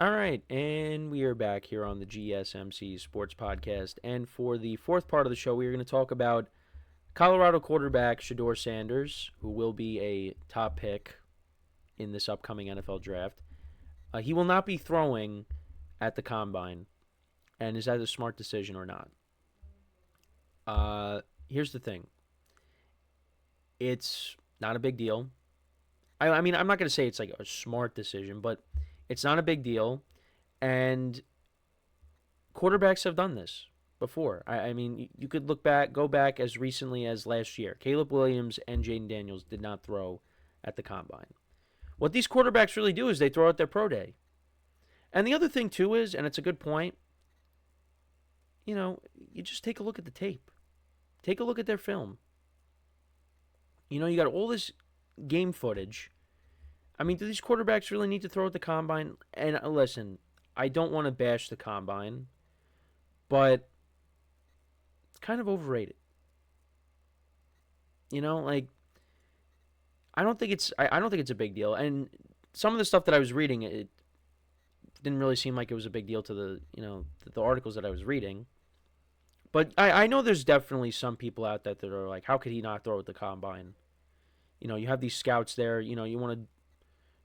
All right, and we are back here on the GSMC Sports Podcast. And for the fourth part of the show, we are going to talk about Colorado quarterback Shedeur Sanders, who will be a top pick in this upcoming NFL draft. He will not be throwing at the combine, and is that a smart decision or not? Here's the thing. It's not a big deal. I mean, I'm not going to say it's like a smart decision, but it's not a big deal. And quarterbacks have done this before. I mean, you could go back as recently as last year. Caleb Williams and Jaden Daniels did not throw at the combine. What these quarterbacks really do is they throw at their pro day. And the other thing, too, is, and it's a good point, you just take a look at the tape. Take a look at their film. You got all this game footage. I mean, do these quarterbacks really need to throw at the combine? And listen, I don't want to bash the combine, but it's kind of overrated. Like I don't think it's a big deal. And some of the stuff that I was reading, it didn't really seem like it was a big deal to the articles that I was reading. But I know there's definitely some people out there that are like, how could he not throw at the combine? You have these scouts there. You want to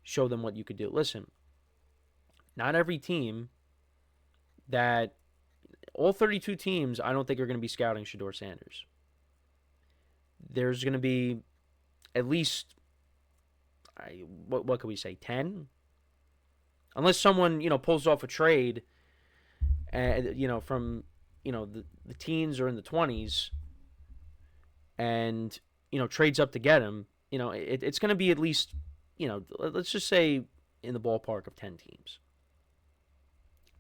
show them what you could do. Listen, not every team all 32 teams, I don't think are going to be scouting Shedeur Sanders. There's going to be at least, what could we say, 10? Unless someone, pulls off a trade, from, the teens or in the 20s and, trades up to get him, it's going to be at least, let's just say in the ballpark of 10 teams.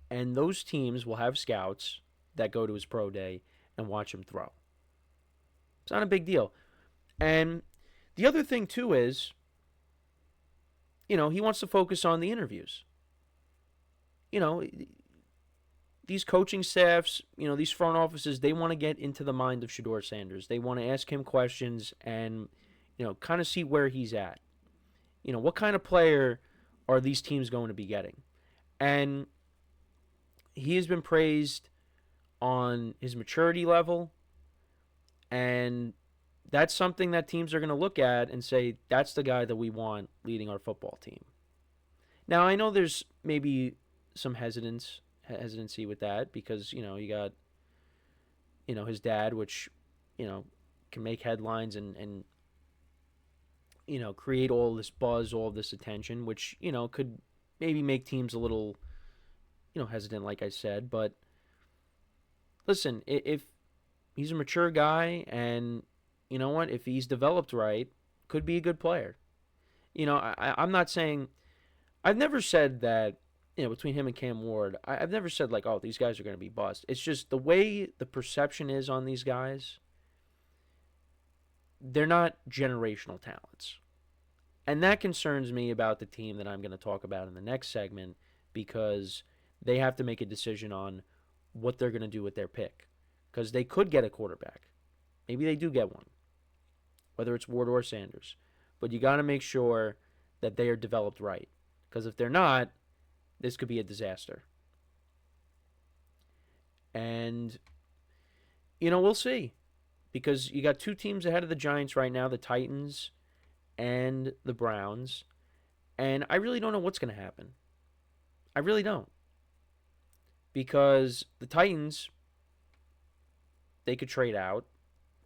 And those teams will have scouts that go to his pro day and watch him throw. It's not a big deal. And the other thing, too, is, he wants to focus on the interviews. These coaching staffs, these front offices, they want to get into the mind of Shedeur Sanders. They want to ask him questions and, kind of see where he's at. What kind of player are these teams going to be getting? And he has been praised on his maturity level, and that's something that teams are going to look at and say, that's the guy that we want leading our football team. Now, I know there's maybe some hesitancy with that because, you got, his dad, which, can make headlines and create all this buzz, all this attention, which, could maybe make teams a little, hesitant, like I said. But listen, if he's a mature guy and, if he's developed right, could be a good player. I'm not saying, I've never said that, between him and Cam Ward, I've never said like, oh, these guys are going to be bust. It's just the way the perception is on these guys, they're not generational talents. And that concerns me about the team that I'm going to talk about in the next segment because they have to make a decision on what they're going to do with their pick. Because they could get a quarterback. Maybe they do get one, whether it's Ward or Sanders. But you got to make sure that they are developed right. Because if they're not, this could be a disaster. And, we'll see. Because you got two teams ahead of the Giants right now, the Titans and the Browns. And I really don't know what's going to happen. I really don't. Because the Titans, they could trade out,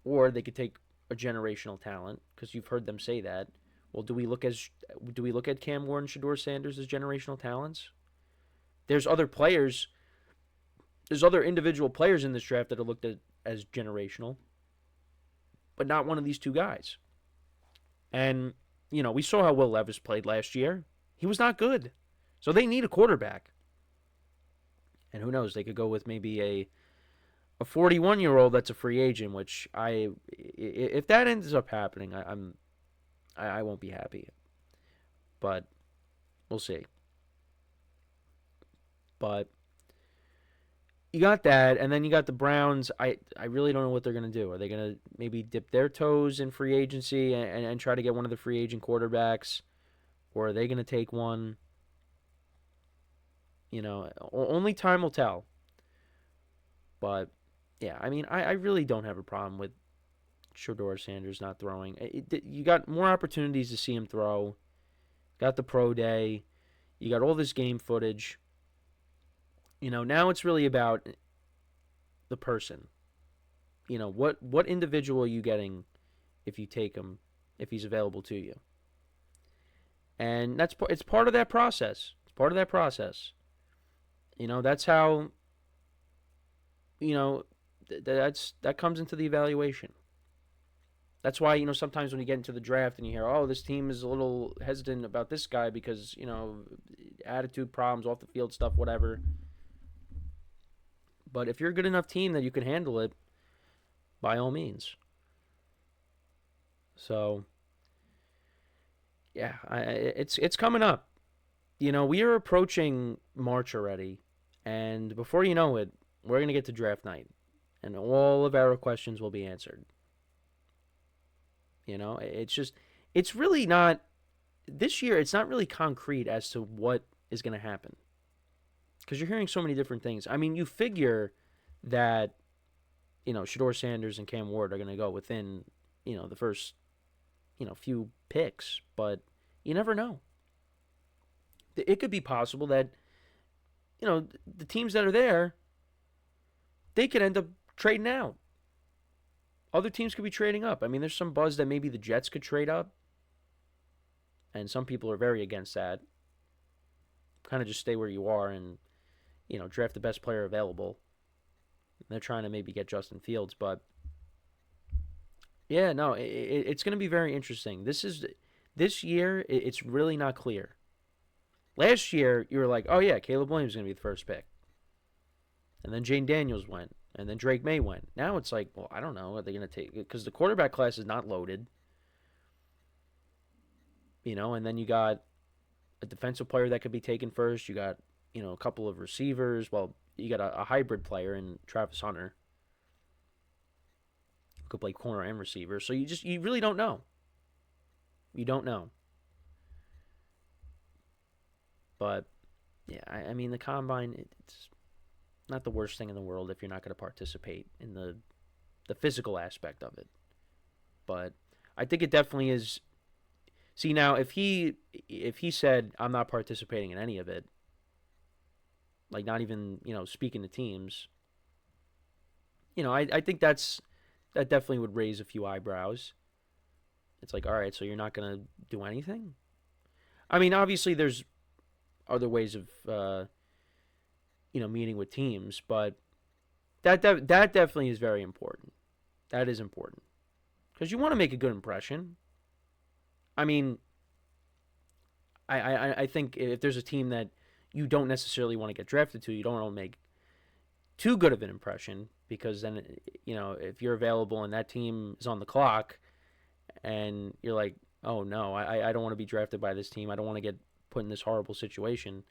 or they could take a generational talent, because you've heard them say that. Well, do we look at Cam Ward and Shedeur Sanders as generational talents? There's other players. There's other individual players in this draft that are looked at as generational, but not one of these two guys. And, we saw how Will Levis played last year. He was not good. So they need a quarterback. And who knows, they could go with maybe a 41-year-old that's a free agent, which if that ends up happening, I won't be happy. But we'll see. But you got that, and then you got the Browns. I really don't know what they're going to do. Are they going to maybe dip their toes in free agency and try to get one of the free agent quarterbacks? Or are they going to take one? Only time will tell. But yeah, I mean, I really don't have a problem with Shedeur Sanders not throwing. You got more opportunities to see him throw. Got the pro day. You got all this game footage. Now it's really about the person. What individual are you getting if you take him, if he's available to you? And it's part of that process. It's part of that process. That's how. That comes into the evaluation. That's why, sometimes when you get into the draft and you hear, oh, this team is a little hesitant about this guy because, attitude problems, off the field stuff, whatever. But if you're a good enough team that you can handle it, by all means. So, yeah, it's coming up. We are approaching March already, and before you know it, we're going to get to draft night, and all of our questions will be answered. It's really not, this year, it's not really concrete as to what is going to happen. Because you're hearing so many different things. I mean, you figure that, Shedeur Sanders and Cam Ward are going to go within, the first, few picks. But you never know. It could be possible that, the teams that are there, they could end up trading out. Other teams could be trading up. I mean, there's some buzz that maybe the Jets could trade up. And some people are very against that. Kind of just stay where you are and, draft the best player available. They're trying to maybe get Justin Fields. But, yeah, no, it's going to be very interesting. This year, it's really not clear. Last year, you were like, oh, yeah, Caleb Williams is going to be the first pick. And then Jane Daniels went. And then Drake May went. Now it's like, well, I don't know. Are they going to take it? Because the quarterback class is not loaded. And then you got a defensive player that could be taken first. You got, a couple of receivers. Well, you got a hybrid player in Travis Hunter who could play corner and receiver. So you really don't know. You don't know. But, yeah, I mean, the combine, it's not the worst thing in the world if you're not going to participate in the physical aspect of it. But I think it definitely is. See, now, if he said, I'm not participating in any of it, like not even, speaking to teams, I think that definitely would raise a few eyebrows. It's like, all right, so you're not going to do anything? I mean, obviously there's other ways of, meeting with teams, but that definitely is very important. That is important. Because you want to make a good impression. I mean, I think if there's a team that you don't necessarily want to get drafted to, you don't want to make too good of an impression, because then, if you're available and that team is on the clock and you're like, oh no, I don't want to be drafted by this team. I don't want to get put in this horrible situation.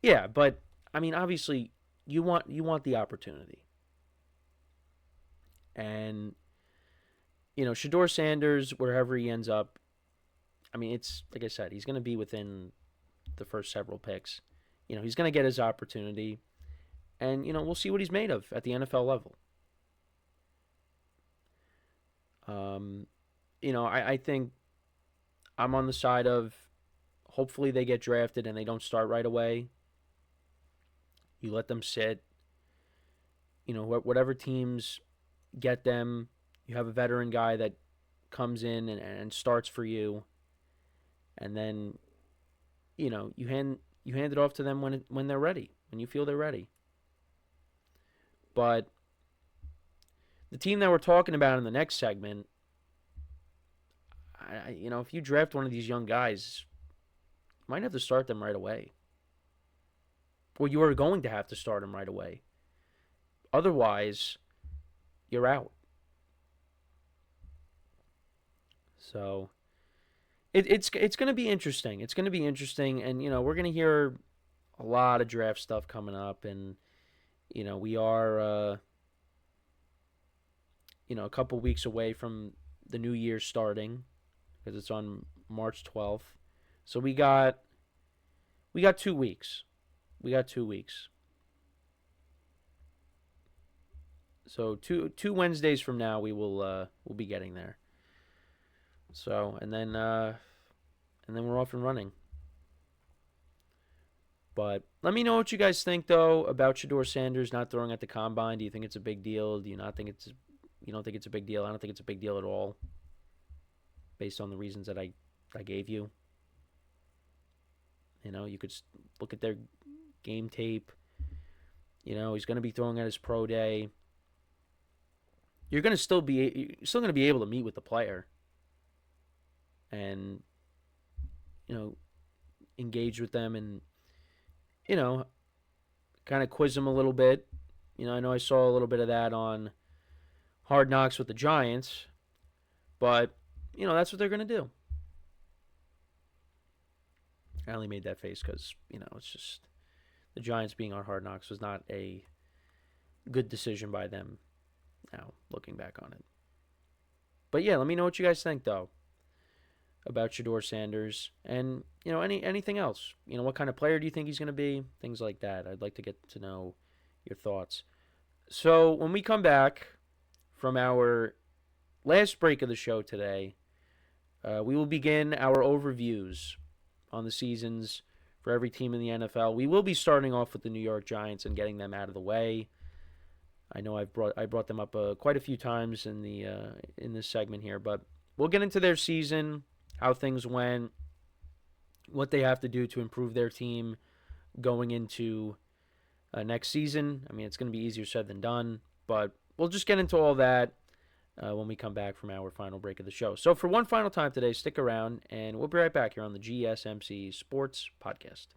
Yeah, but I mean, obviously, you want the opportunity. And, Shedeur Sanders, wherever he ends up, I mean, it's, like I said, he's going to be within the first several picks. He's going to get his opportunity. And, we'll see what he's made of at the NFL level. I think I'm on the side of hopefully they get drafted and they don't start right away. You let them sit. Whatever teams get them, you have a veteran guy that comes in and starts for you. And then, you hand it off to them when they're ready, when you feel they're ready. But the team that we're talking about in the next segment, if you draft one of these young guys, you might have to start them right away. Or you are going to have to start them right away. Otherwise, you're out. So it's going to be interesting. It's going to be interesting, and we're going to hear a lot of draft stuff coming up, and we are a couple weeks away from the new year starting, because it's on March 12th. So we got 2 weeks. We got 2 weeks. So two Wednesdays from now, we'll be getting there. So and then we're off and running. But let me know what you guys think though about Shedeur Sanders not throwing at the combine. Do you think it's a big deal? Do you not think it's you don't think it's a big deal? I don't think it's a big deal at all, based on the reasons that I gave you. You could look at their game tape. He's going to be throwing at his pro day. You're still going to be able to meet with the player and engage with them and kind of quiz them a little bit. I know I saw a little bit of that on Hard Knocks with the Giants, but that's what they're going to do. I only made that face because it's just the Giants being on Hard Knocks was not a good decision by them. Now looking back on it, but yeah, let me know what you guys think though about Shedeur Sanders and anything else. What kind of player do you think he's going to be? Things like that. I'd like to get to know your thoughts. So when we come back from our last break of the show today, we will begin our overviews on the seasons for every team in the NFL. We will be starting off with the New York Giants and getting them out of the way. I know I brought them up quite a few times in this segment here, but we'll get into their season, how things went, what they have to do to improve their team going into next season. I mean, it's going to be easier said than done, but we'll just get into all that when we come back from our final break of the show. So for one final time today, stick around, and we'll be right back here on the GSMC Sports Podcast.